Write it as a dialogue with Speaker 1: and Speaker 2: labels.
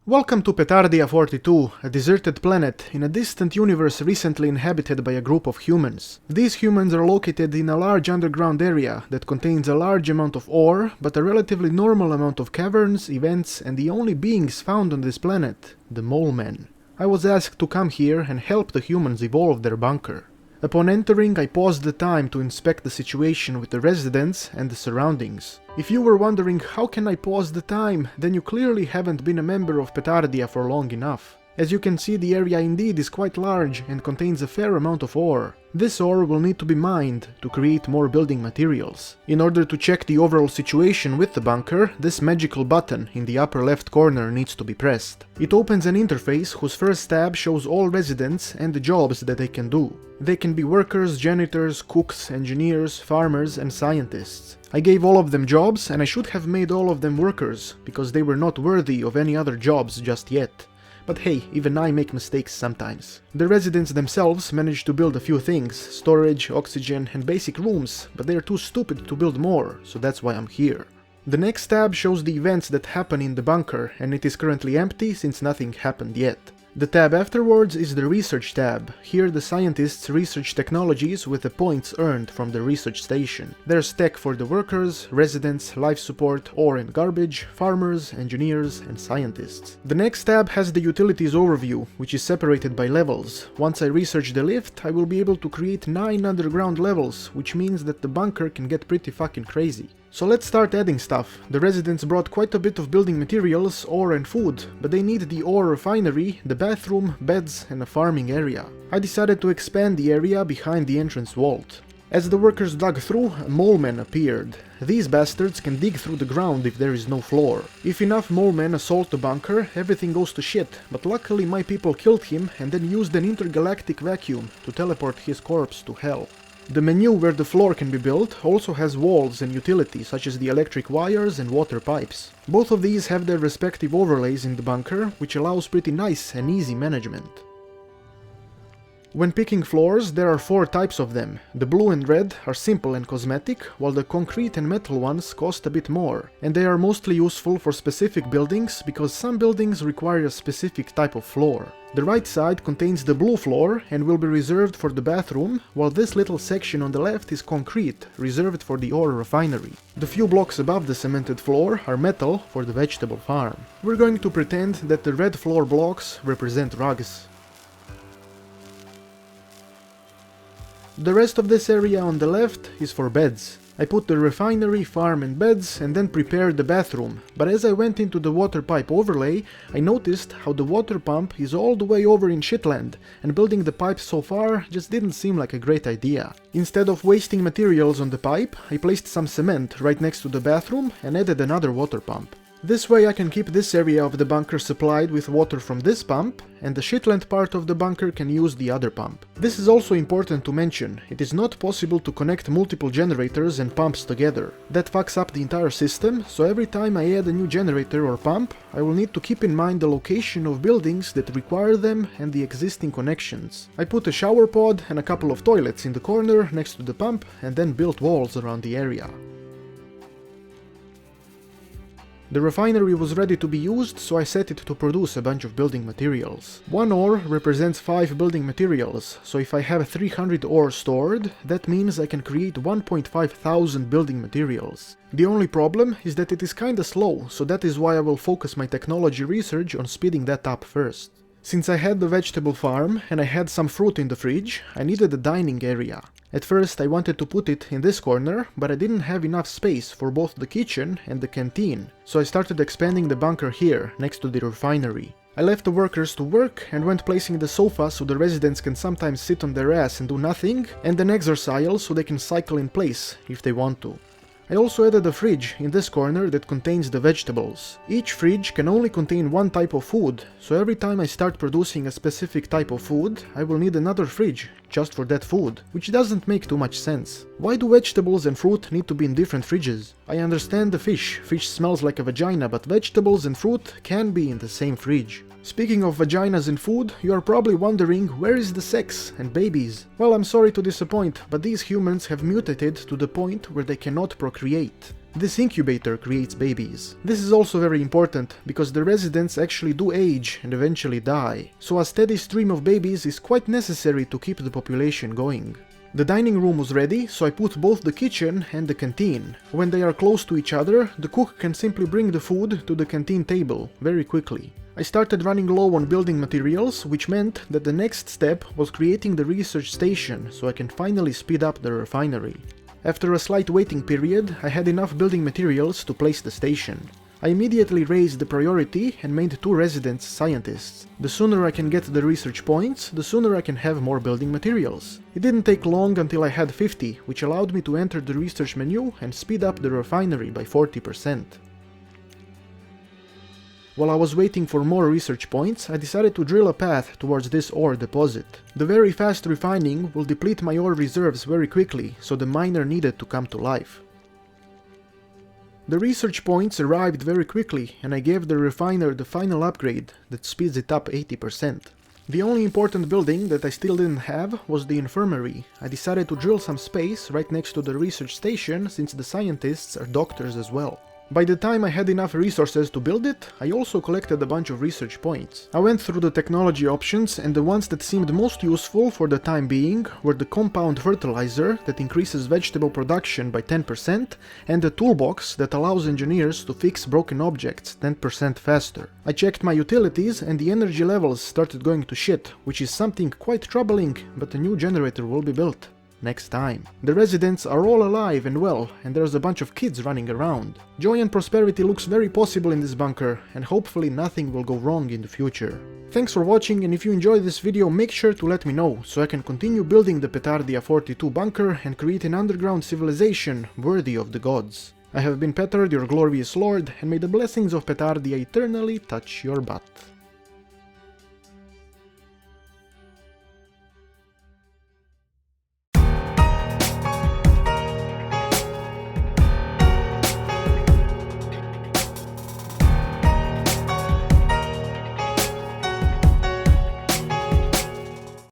Speaker 1: Welcome to Petardia 42, a deserted planet in a distant universe recently inhabited by a group of humans. These humans are located in a large underground area that contains a large amount of ore, but a relatively normal amount of caverns, events, and the only beings found on this planet, the mole men. I was asked to come here and help the humans evolve their bunker. Upon entering, I paused the time to inspect the situation with the residents and the surroundings. If you were wondering how can I pause the time, then you clearly haven't been a member of Petardia for long enough. As you can see, the area indeed is quite large and contains a fair amount of ore. This ore will need to be mined to create more building materials. In order to check the overall situation with the bunker, this magical button in the upper left corner needs to be pressed. It opens an interface whose first tab shows all residents and the jobs that they can do. They can be workers, janitors, cooks, engineers, farmers, and scientists. I gave all of them jobs, and I should have made all of them workers, because they were not worthy of any other jobs just yet. But hey, even I make mistakes sometimes. The residents themselves managed to build a few things, storage, oxygen, and basic rooms, but they are too stupid to build more, so that's why I'm here. The next tab shows the events that happen in the bunker, and it is currently empty since nothing happened yet. The tab afterwards is the research tab. Here the scientists research technologies with the points earned from the research station. There's tech for the workers, residents, life support, ore and garbage, farmers, engineers, and scientists. The next tab has the utilities overview, which is separated by levels. Once I research the lift, I will be able to create 9 underground levels, which means that the bunker can get pretty fucking crazy. So let's start adding stuff. The residents brought quite a bit of building materials, ore and food, but they need the ore refinery, the bathroom, beds, and a farming area. I decided to expand the area behind the entrance vault. As the workers dug through, a mole man appeared. These bastards can dig through the ground if there is no floor. If enough mole men assault the bunker, everything goes to shit, but luckily my people killed him and then used an intergalactic vacuum to teleport his corpse to hell. The menu where the floor can be built also has walls and utilities such as the electric wires and water pipes. Both of these have their respective overlays in the bunker, which allows pretty nice and easy management. When picking floors, there are 4 types of them. The blue and red are simple and cosmetic, while the concrete and metal ones cost a bit more, and they are mostly useful for specific buildings because some buildings require a specific type of floor. The right side contains the blue floor and will be reserved for the bathroom, while this little section on the left is concrete, reserved for the ore refinery. The few blocks above the cemented floor are metal for the vegetable farm. We're going to pretend that the red floor blocks represent rugs. The rest of this area on the left is for beds. I put the refinery, farm and beds and then prepared the bathroom, but as I went into the water pipe overlay, I noticed how the water pump is all the way over in shitland, and building the pipe so far just didn't seem like a great idea. Instead of wasting materials on the pipe, I placed some cement right next to the bathroom and added another water pump. This way I can keep this area of the bunker supplied with water from this pump, and the shitland part of the bunker can use the other pump. This is also important to mention. It is not possible to connect multiple generators and pumps together. That fucks up the entire system, so every time I add a new generator or pump, I will need to keep in mind the location of buildings that require them and the existing connections. I put a shower pod and a couple of toilets in the corner next to the pump, and then built walls around the area. The refinery was ready to be used, so I set it to produce a bunch of building materials. 1 ore represents 5 building materials, so if I have 300 ore stored, that means I can create 1.5 thousand building materials. The only problem is that it is kinda slow, so that is why I will focus my technology research on speeding that up first. Since I had the vegetable farm and I had some fruit in the fridge, I needed a dining area. At first I wanted to put it in this corner, but I didn't have enough space for both the kitchen and the canteen, so I started expanding the bunker here, next to the refinery. I left the workers to work and went placing the sofa so the residents can sometimes sit on their ass and do nothing, and an exercise so they can cycle in place if they want to. I also added a fridge in this corner that contains the vegetables. Each fridge can only contain 1 type of food, so every time I start producing a specific type of food, I will need another fridge just for that food, which doesn't make too much sense. Why do vegetables and fruit need to be in different fridges? I understand the fish smells like a vagina, but vegetables and fruit can be in the same fridge. Speaking of vaginas and food, you are probably wondering where is the sex and babies? Well, I'm sorry to disappoint, but these humans have mutated to the point where they cannot procreate. This incubator creates babies. This is also very important, because the residents actually do age and eventually die, so a steady stream of babies is quite necessary to keep the population going. The dining room was ready, so I put both the kitchen and the canteen. When they are close to each other, the cook can simply bring the food to the canteen table very quickly. I started running low on building materials, which meant that the next step was creating the research station, so I can finally speed up the refinery. After a slight waiting period, I had enough building materials to place the station. I immediately raised the priority and made 2 residents scientists. The sooner I can get the research points, the sooner I can have more building materials. It didn't take long until I had 50, which allowed me to enter the research menu and speed up the refinery by 40%. While I was waiting for more research points, I decided to drill a path towards this ore deposit. The very fast refining will deplete my ore reserves very quickly, so the miner needed to come to life. The research points arrived very quickly, and I gave the refiner the final upgrade that speeds it up 80%. The only important building that I still didn't have was the infirmary. I decided to drill some space right next to the research station, since the scientists are doctors as well. By the time I had enough resources to build it, I also collected a bunch of research points. I went through the technology options, and the ones that seemed most useful for the time being were the compound fertilizer that increases vegetable production by 10% and the toolbox that allows engineers to fix broken objects 10% faster. I checked my utilities and the energy levels started going to shit, which is something quite troubling, but a new generator will be built. Next time. The residents are all alive and well, and there's a bunch of kids running around. Joy and prosperity looks very possible in this bunker, and hopefully nothing will go wrong in the future. Thanks for watching, and if you enjoyed this video, make sure to let me know, so I can continue building the Petardia 42 bunker and create an underground civilization worthy of the gods. I have been Petard, your glorious lord, and may the blessings of Petardia eternally touch your butt.